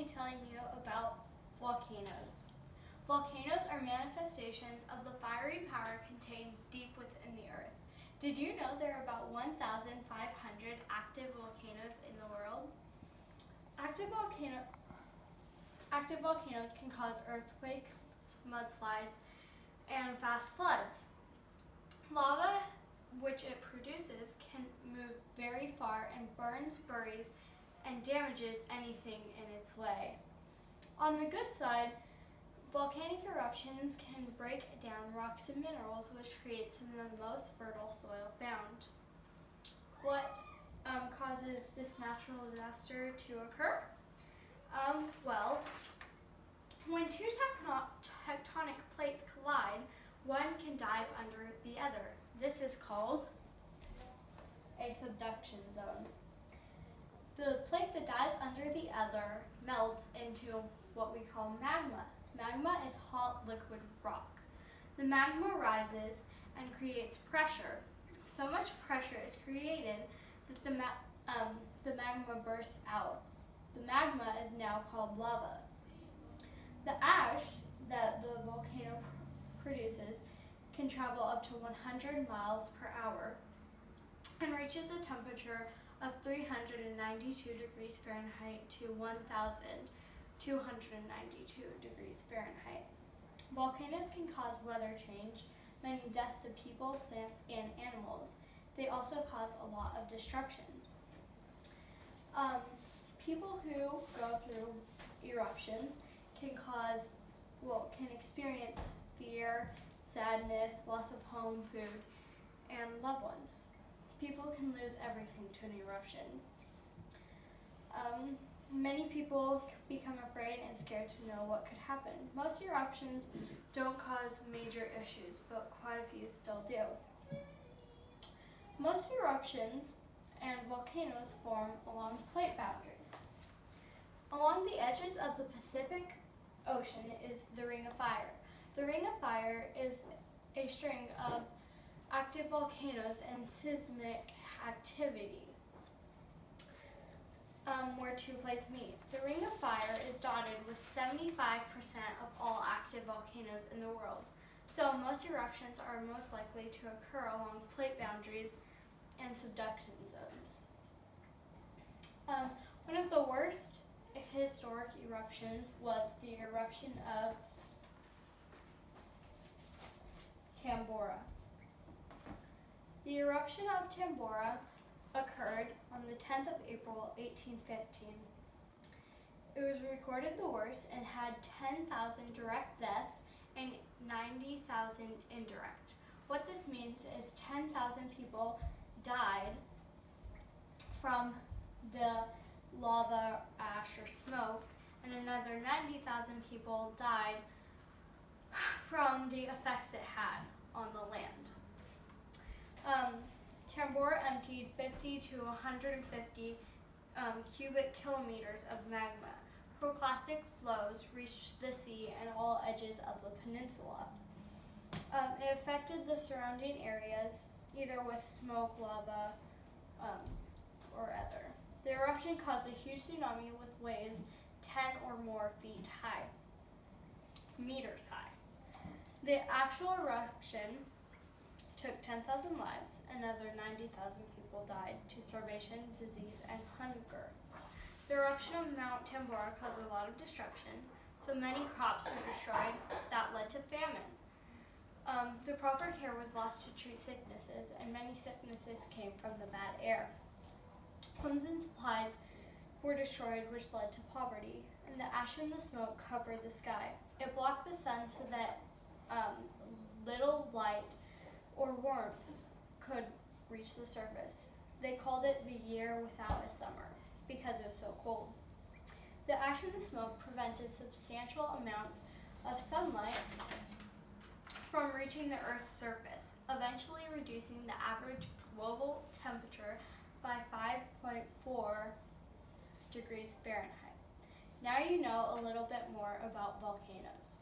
telling you about volcanoes. Volcanoes are manifestations of the fiery power contained deep within the earth. Did you know there are about 1,500 active volcanoes in the world? Active volcanoes can cause earthquakes, mudslides, and fast floods. Lava, which it produces, can move very far and burns, buries, and damages anything in its way. On the good side, volcanic eruptions can break down rocks and minerals, which creates some of the most fertile soil found. What causes this natural disaster to occur? Well, when two tectonic plates collide, one can dive under the other. This is called a subduction zone. The plate that dives under the other melts into what we call magma. Magma is hot liquid rock. The magma rises and creates pressure. So much pressure is created that the magma bursts out. The magma is now called lava. The ash that the volcano produces can travel up to 100 miles per hour and reaches a temperature of 392 degrees Fahrenheit to 1,292 degrees Fahrenheit. Volcanoes can cause weather change, many deaths to people, plants, and animals. They also cause a lot of destruction. People who go through eruptions can experience fear, sadness, loss of home, food, and loved ones. People can lose everything to an eruption. Many people become afraid and scared to know what could happen. Most eruptions don't cause major issues, but quite a few still do. Most eruptions and volcanoes form along plate boundaries. Along the edges of the Pacific Ocean is the Ring of Fire. The Ring of Fire is a string of active volcanoes and seismic activity where two plates meet. The Ring of Fire is dotted with 75% of all active volcanoes in the world. So most eruptions are most likely to occur along plate boundaries and subduction zones. One of the worst historic eruptions was the eruption of Tambora. The eruption of Tambora occurred on the 10th of April, 1815. It was recorded the worst and had 10,000 direct deaths and 90,000 indirect. What this means is 10,000 people died from the lava, ash, or smoke, and another 90,000 people died from the effects it had on the land. Tambora emptied 50 to 150 cubic kilometers of magma. Proclastic flows reached the sea and all edges of the peninsula. It affected the surrounding areas either with smoke, lava, or other. The eruption caused a huge tsunami with waves 10 or more meters high. The actual eruption took 10,000 lives. Another 90,000 people died to starvation, disease, and hunger. The eruption of Mount Tambora caused a lot of destruction, so many crops were destroyed. That led to famine. The proper care was lost to treat sicknesses, and many sicknesses came from the bad air. Homes and supplies were destroyed, which led to poverty, and the ash and the smoke covered the sky. It blocked the sun so that little light or warmth could reach the surface. They called it the year without a summer because it was so cold. The ash and the smoke prevented substantial amounts of sunlight from reaching the Earth's surface, eventually reducing the average global temperature by 5.4 degrees Fahrenheit. Now you know a little bit more about volcanoes.